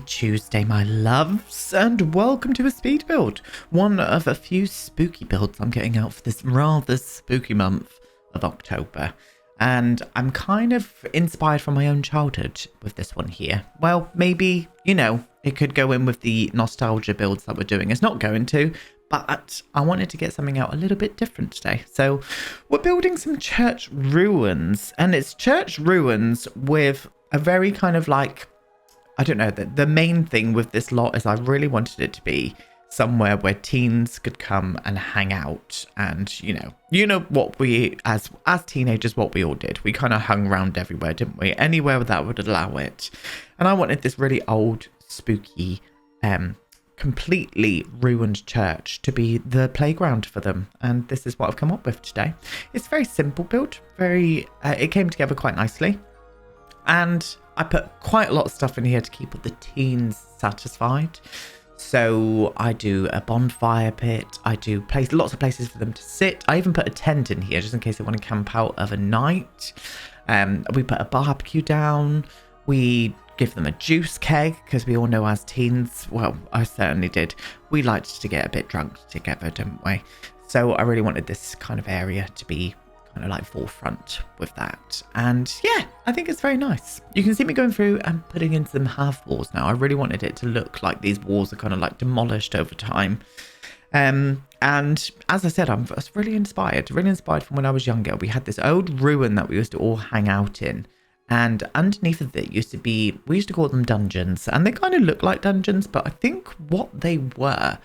Tuesday, my loves, and welcome to a speed build. One of a few spooky builds I'm getting out for this rather spooky month of October. And I'm kind of inspired from my own childhood with this one here. Well, maybe, it could go in with the nostalgia builds that we're doing. It's not going to, but I wanted to get something out a little bit different today. So we're building some church ruins, and it's church ruins with a very kind of like, I don't know, the main thing with this lot is I really wanted it to be somewhere where teens could come and hang out. And, you know what we, as teenagers, what we all did. We kind of hung around everywhere, didn't we? Anywhere that would allow it. And I wanted this really old, spooky, completely ruined church to be the playground for them. And this is what I've come up with today. It's a very simple build. It came together quite nicely. And I put quite a lot of stuff in here to keep all the teens satisfied. So I do a bonfire pit. I do lots of places for them to sit. I even put a tent in here just in case they want to camp out of a night. We put a barbecue down. We give them a juice keg because we all know as teens, well, I certainly did, we liked to get a bit drunk together, didn't we? So I really wanted this kind of area to be kind of like forefront with that. And yeah, I think it's very nice. You can see me going through and putting in some half walls now. I really wanted it to look like these walls are kind of like demolished over time. And as I said, I was really inspired from when I was younger. We had this old ruin that we used to all hang out in. And underneath of it we used to call them dungeons. And they kind of look like dungeons, but I think what they were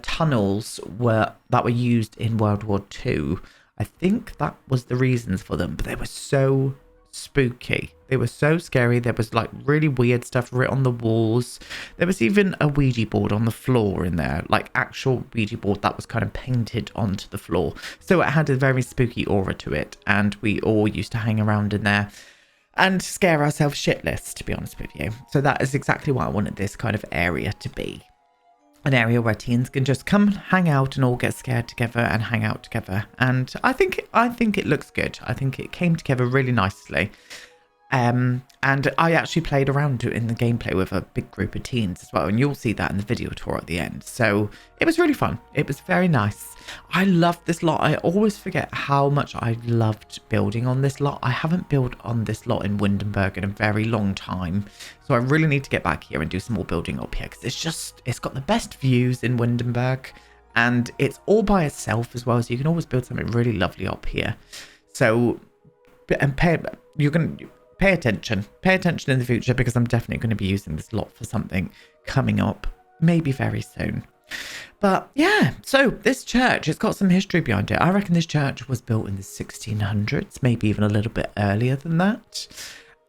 tunnels that were used in World War II. I think that was the reasons for them, but they were so spooky. They were so scary. There was like really weird stuff written on the walls. There was even a Ouija board on the floor in there, like actual Ouija board that was kind of painted onto the floor. So it had a very spooky aura to it. And we all used to hang around in there and scare ourselves shitless, to be honest with you. So that is exactly what I wanted this kind of area to be. An area where teens can just come hang out and all get scared together and hang out together. And I think it looks good. I think it came together really nicely. And I actually played around in the gameplay with a big group of teens as well. And you'll see that in the video tour at the end. So it was really fun. It was very nice. I loved this lot. I always forget how much I loved building on this lot. I haven't built on this lot in Windenburg in a very long time. So I really need to get back here and do some more building up here. Because it's got the best views in Windenburg. And it's all by itself as well. So you can always build something really lovely up here. So, and pay attention in the future, because I'm definitely going to be using this lot for something coming up, maybe very soon. But yeah, so this church, it's got some history behind it. I reckon this church was built in the 1600s, maybe even a little bit earlier than that.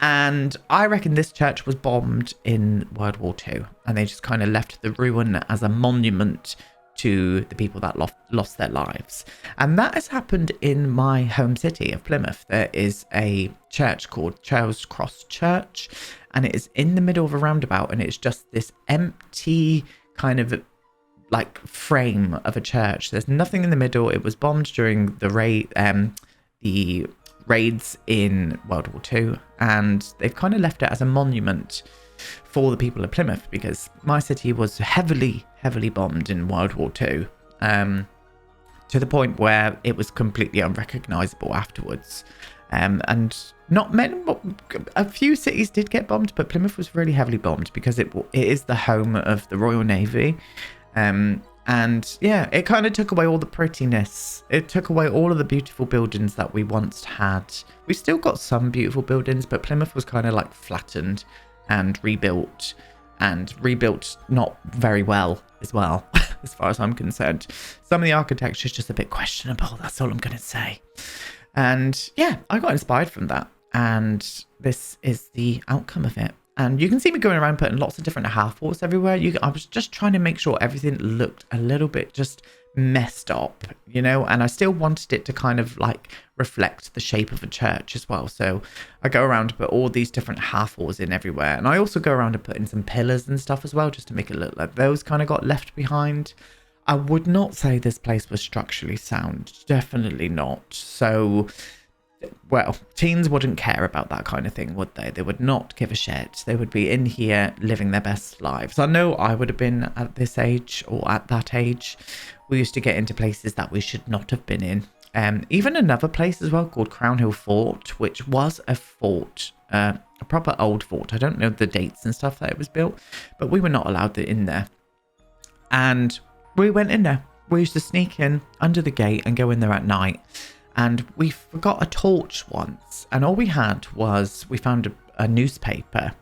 And I reckon this church was bombed in World War II, and they just kind of left the ruin as a monument to the people that lost their lives. And that has happened in my home city of Plymouth. There is a church called Charing Cross Church, and it is in the middle of a roundabout, and it's just this empty kind of like frame of a church. There's nothing in the middle. It was bombed during the raids in World War II, and they've kind of left it as a monument for the people of Plymouth, because my city was heavily bombed in World War II, to the point where it was completely unrecognizable afterwards. And not many, a few cities did get bombed, but Plymouth was really heavily bombed because it is the home of the Royal Navy. And yeah, it kind of took away all the prettiness. It took away all of the beautiful buildings that we once had. We still got some beautiful buildings, but Plymouth was kind of like flattened and rebuilt not very well as well, as far as I'm concerned. Some of the architecture is just a bit questionable, that's all I'm going to say. And yeah, I got inspired from that, and this is the outcome of it. And you can see me going around putting lots of different half walls everywhere. I was just trying to make sure everything looked a little bit just messed up, and I still wanted it to kind of like reflect the shape of a church as well. So I go around to put all these different half walls in everywhere, and I also go around and put in some pillars and stuff as well, just to make it look like those kind of got left behind. I would not say this place was structurally sound, definitely not. So well, teens wouldn't care about that kind of thing, would they? They would not give a shit. They would be in here living their best lives. I know I would have been at this age or at that age. We used to get into places that we should not have been in. Even another place as well called Crown Hill Fort, which was a fort, a proper old fort. I don't know the dates and stuff that it was built, but we were not allowed in there. And we went in there. We used to sneak in under the gate and go in there at night. And we forgot a torch once. And all we had was, we found a newspaper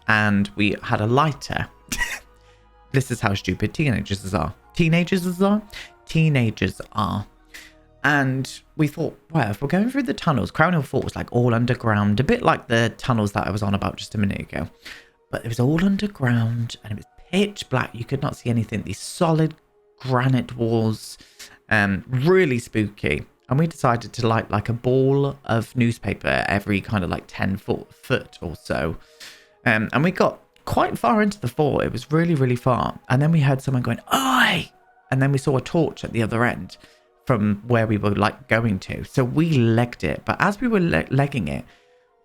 and we had a lighter. This is how stupid teenagers are. Teenagers are. And we thought, well, if we're going through the tunnels, Crown Hill Fort was like all underground, a bit like the tunnels that I was on about just a minute ago. But it was all underground and it was pitch black. You could not see anything. These solid granite walls, really spooky. And we decided to light like a ball of newspaper every kind of like 10 foot or so. And we got quite far into the fort. It was really, really far. And then we heard someone going, "Oi!" And then we saw a torch at the other end from where we were like going to. So we legged it. But as we were legging it,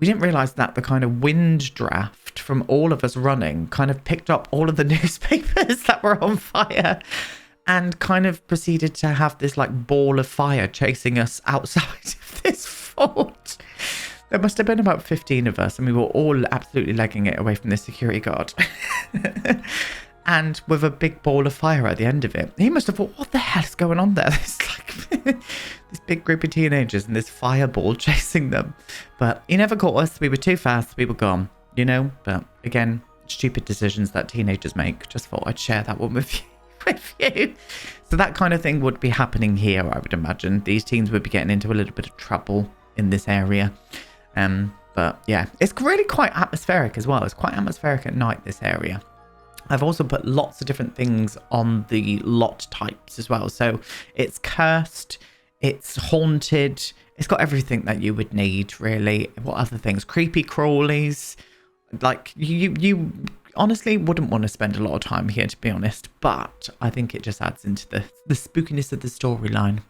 we didn't realize that the kind of wind draft from all of us running kind of picked up all of the newspapers that were on fire. And kind of proceeded to have this like ball of fire chasing us outside of this fort. There must have been about 15 of us and we were all absolutely legging it away from the security guard. And with a big ball of fire at the end of it. He must have thought, what the hell is going on there? There's like this big group of teenagers and this fireball chasing them. But he never caught us. We were too fast. We were gone, you know. But again, stupid decisions that teenagers make. Just thought I'd share that one with you. So that kind of thing would be happening here, I would imagine. These teens would be getting into a little bit of trouble in this area. But yeah, it's really quite atmospheric as well. It's quite atmospheric at night, this area. I've also put lots of different things on the lot types as well. So it's cursed, it's haunted, it's got everything that you would need, really. What other things? Creepy crawlies. Like you honestly wouldn't want to spend a lot of time here, to be honest, but I think it just adds into the spookiness of the storyline.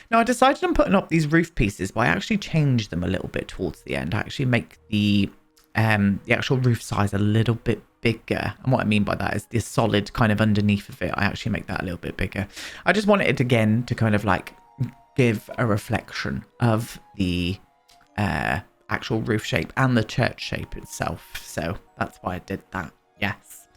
Now, I decided on putting up these roof pieces, but I actually changed them a little bit towards the end. I actually make the actual roof size a little bit bigger, and what I mean by that is the solid kind of underneath of it. I actually make that a little bit bigger. I just wanted it again to kind of like give a reflection of the actual roof shape and the church shape itself, so that's why I did that. Yes.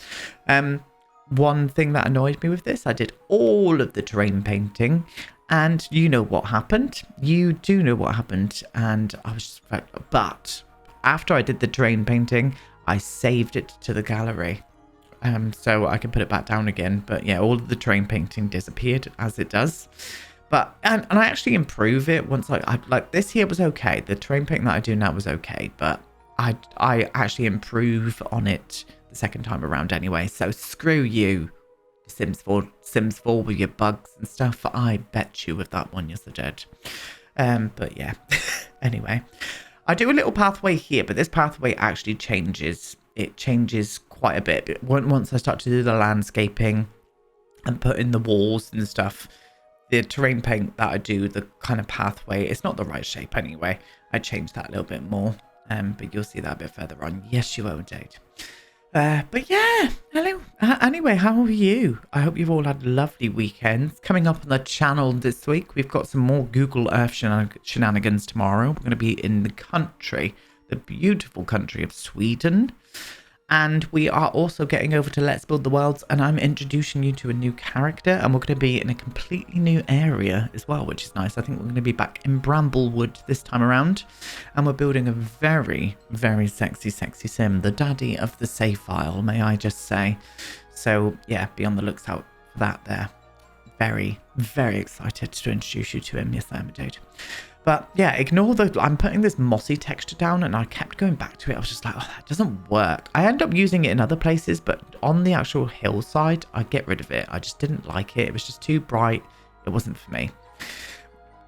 One thing that annoyed me with this, I did all of the terrain painting, and you know what happened. You do know what happened, and I was just like, but after I did the terrain painting, I saved it to the gallery, so I can put it back down again. But yeah, all of the terrain painting disappeared, as it does. But and I actually improve it once I like this here was okay. The terrain painting that I do now was okay, but I actually improve on it the second time around anyway. So screw you, Sims 4 with your bugs and stuff. I bet you with that one you're so dead. But yeah, anyway, I do a little pathway here, but this pathway actually changes. It changes quite a bit. Once I start to do the landscaping and put in the walls and stuff, the terrain paint that I do, the kind of pathway, it's not the right shape anyway. I changed that a little bit more, but you'll see that a bit further on. Yes, you will indeed. But yeah, hello. Anyway, how are you? I hope you've all had lovely weekends. Coming up on the channel this week, we've got some more Google Earth shenanigans tomorrow. We're going to be in the country, the beautiful country of Sweden. And we are also getting over to Let's Build the Worlds, and I'm introducing you to a new character, and we're going to be in a completely new area as well, which is nice. I think we're going to be back in Bramblewood this time around, and we're building a very, very sexy sim, the daddy of the save file, may I just say. So yeah, be on the lookout for that there. Very, very excited to introduce you to him. Yes, I am indeed. But yeah, ignore I'm putting this mossy texture down, and I kept going back to it. I was just like, oh, that doesn't work. I end up using it in other places, but on the actual hillside, I get rid of it. I just didn't like it. It was just too bright. It wasn't for me.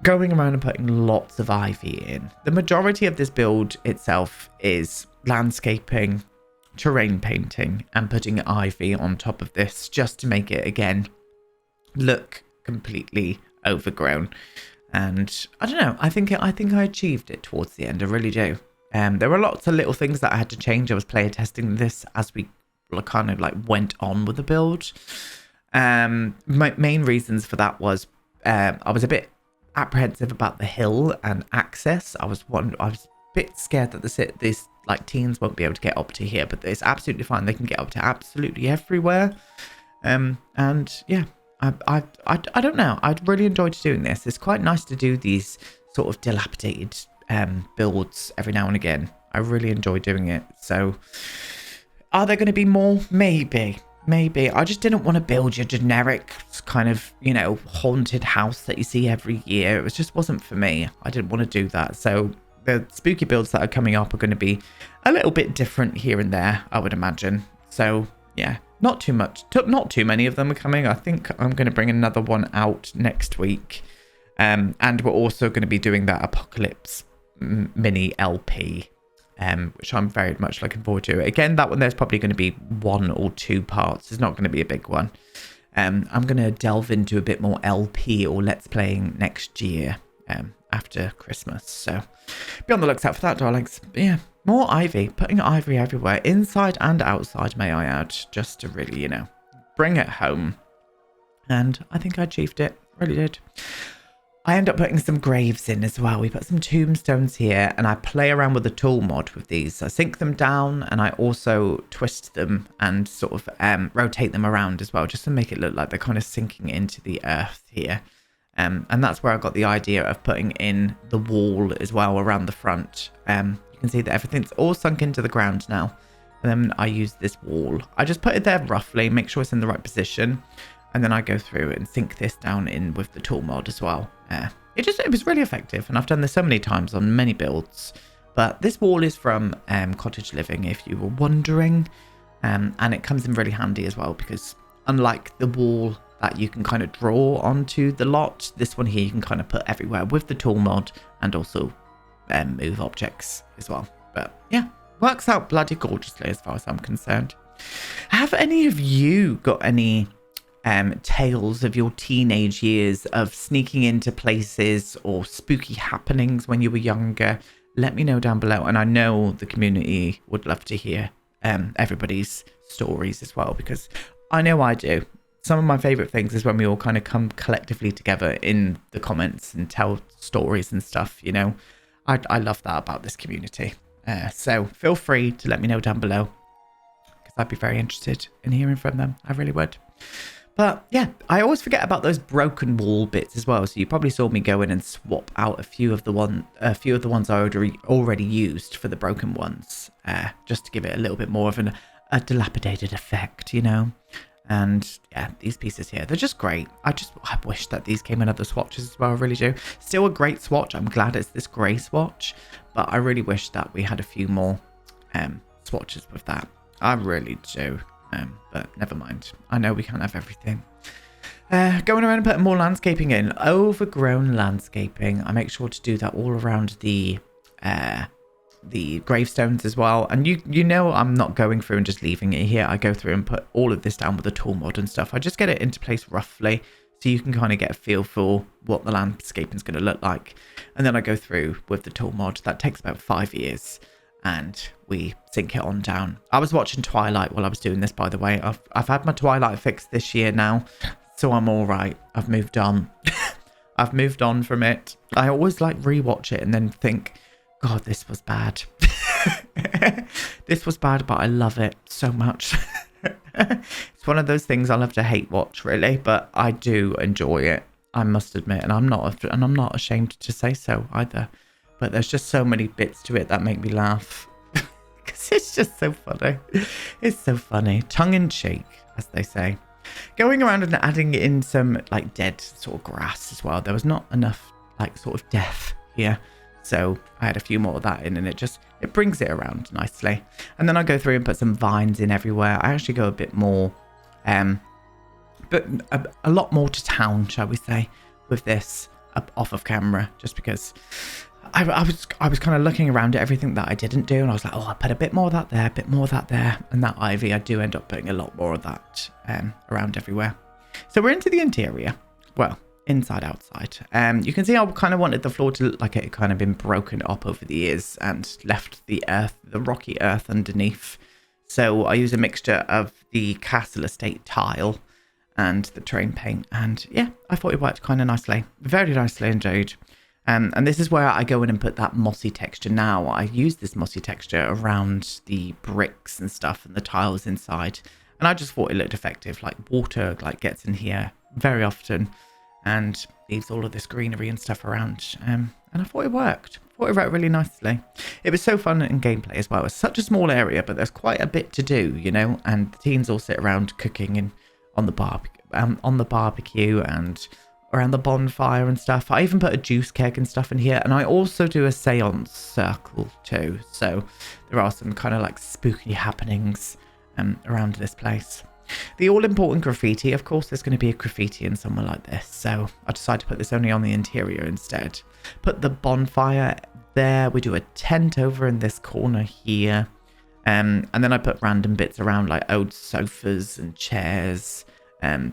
Going around and putting lots of ivy in. The majority of this build itself is landscaping, terrain painting, and putting ivy on top of this just to make it, again, look completely overgrown. And I don't know, I think I achieved it towards the end. I really do. There were lots of little things that I had to change. I was player testing this as we kind of like went on with the build. My main reasons for that was I was a bit apprehensive about the hill and access. I was a bit scared that these like teens won't be able to get up to here, but it's absolutely fine. They can get up to absolutely everywhere. And yeah, I don't know. I'd really enjoyed doing this. It's quite nice to do these sort of dilapidated builds every now and again. I really enjoy doing it. So are there going to be more? Maybe. I just didn't want to build your generic kind of, you know, haunted house that you see every year. It just wasn't for me. I didn't want to do that. So the spooky builds that are coming up are going to be a little bit different here and there, I would imagine. So yeah, not too much. Not too many of them are coming. I think I'm going to bring another one out next week. And we're also going to be doing that Apocalypse mini LP, which I'm very much looking forward to. Again, that one, there's probably going to be 1 or 2 parts. It's not going to be a big one. I'm going to delve into a bit more LP or Let's Playing next year after Christmas. So be on the lookout for that, darlings. But yeah, more ivy. Putting ivy everywhere, inside and outside, may I add, just to really, you know, bring it home. And I think I achieved it. Really did. I end up putting some graves in as well. We put some tombstones here, and I play around with the tool mod with these. I sink them down, and I also twist them and sort of rotate them around as well, just to make it look like they're kind of sinking into the earth here. And that's where I got the idea of putting in the wall as well around the front. You can see that everything's all sunk into the ground now. And then I use this wall. I just put it there roughly, make sure it's in the right position. And then I go through and sink this down in with the tool mod as well. It was really effective, and I've done this so many times on many builds. But this wall is from Cottage Living, if you were wondering, and it comes in really handy as well, because unlike the wall that you can kind of draw onto the lot, this one here you can kind of put everywhere with the tool mod, and also move objects as well. But yeah, works out bloody gorgeously as far as I'm concerned. Have any of you got any tales of your teenage years of sneaking into places or spooky happenings when you were younger? Let me know down below, and I know the community would love to hear everybody's stories as well, because I know I do. Some of my favorite things is when we all kind of come collectively together in the comments and tell stories and stuff, you know. I love that about this community. So feel free to let me know down below, because I'd be very interested in hearing from them. I really would. But yeah, I always forget about those broken wall bits as well. So you probably saw me go in and swap out a few of the ones I already used for the broken ones, just to give it a little bit more of a dilapidated effect, you know. And yeah, these pieces here, they're just great. I wish that these came in other swatches as well. I really do. Still a great swatch. I'm glad it's this grey swatch, but I really wish that we had a few more swatches with that. I really do. But never mind. I know we can't have everything. Going around and putting more landscaping in. Overgrown landscaping. I make sure to do that all around the gravestones as well. And you know I'm not going through and just leaving it here. I go through and put all of this down with the tool mod and stuff. I just get it into place roughly, so you can kind of get a feel for what the landscaping is going to look like. And then I go through with the tool mod. That takes about 5 years. And we sink it on down. I was watching Twilight while I was doing this, by the way. I've had my Twilight fixed this year now, so I'm all right. I've moved on. I've moved on from it. I always like rewatch it and then think, God, this was bad. This was bad, but I love it so much. It's one of those things I love to hate watch, really, but I do enjoy it, I must admit, and I'm not ashamed to say so either. But there's just so many bits to it that make me laugh. Because it's just so funny. It's so funny. Tongue in cheek, as they say. Going around and adding in some like dead sort of grass as well. There was not enough like sort of death here. So I had a few more of that in, and it brings it around nicely. And then I go through and put some vines in everywhere. I actually go a bit more, but a lot more to town, shall we say, with this off of camera, just because I was kind of looking around at everything that I didn't do, and I was like, oh, I put a bit more of that there, a bit more of that there, and that ivy, I do end up putting a lot more of that around everywhere. So we're into the interior. Well, inside outside. You can see I kind of wanted the floor to look like it had kind of been broken up over the years and left the rocky earth underneath. So I use a mixture of the Castle Estate tile and the terrain paint, and yeah, I thought it worked kind of nicely, very nicely indeed. And this is where I go in and put that mossy texture now. I use this mossy texture around the bricks and stuff and the tiles inside, and I just thought it looked effective. Like water like gets in here very often and leaves all of this greenery and stuff around, and I thought it worked. I thought it worked really nicely. It was so fun in gameplay as well. It's such a small area, but there's quite a bit to do, you know, and the teens all sit around cooking and on the barbecue and around the bonfire and stuff. I even put a juice keg and stuff in here, and I also do a seance circle too, so there are some kind of like spooky happenings around this place. The all-important graffiti, of course, there's going to be a graffiti in somewhere like this, so I decided to put this only on the interior instead. Put the bonfire there. We do a tent over in this corner here, and then I put random bits around like old sofas and chairs,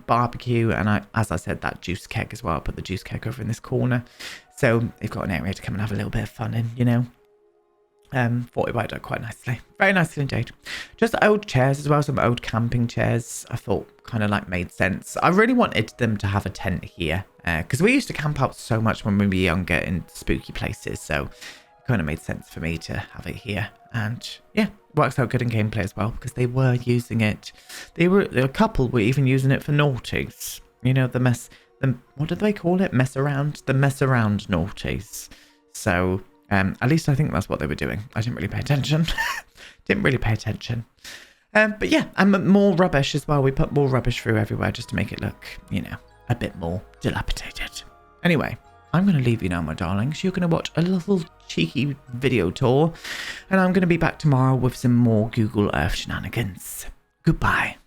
barbecue, and as I said, that juice keg as well. I put the juice keg over in this corner, so they've got an area to come and have a little bit of fun in, you know. Thought it worked out quite nicely. Very nicely indeed. Just old chairs as well, some old camping chairs. I thought kind of like made sense. I really wanted them to have a tent here, because we used to camp out so much when we were younger in spooky places, so it kind of made sense for me to have it here. And yeah, it works out good in gameplay as well, because they were using it. A couple were even using it for naughties. You know, what did they call it? Mess around naughties. So at least I think that's what they were doing. I didn't really pay attention. But yeah, and more rubbish as well. We put more rubbish through everywhere just to make it look, you know, a bit more dilapidated. Anyway, I'm going to leave you now, my darlings. You're going to watch a little cheeky video tour, and I'm going to be back tomorrow with some more Google Earth shenanigans. Goodbye.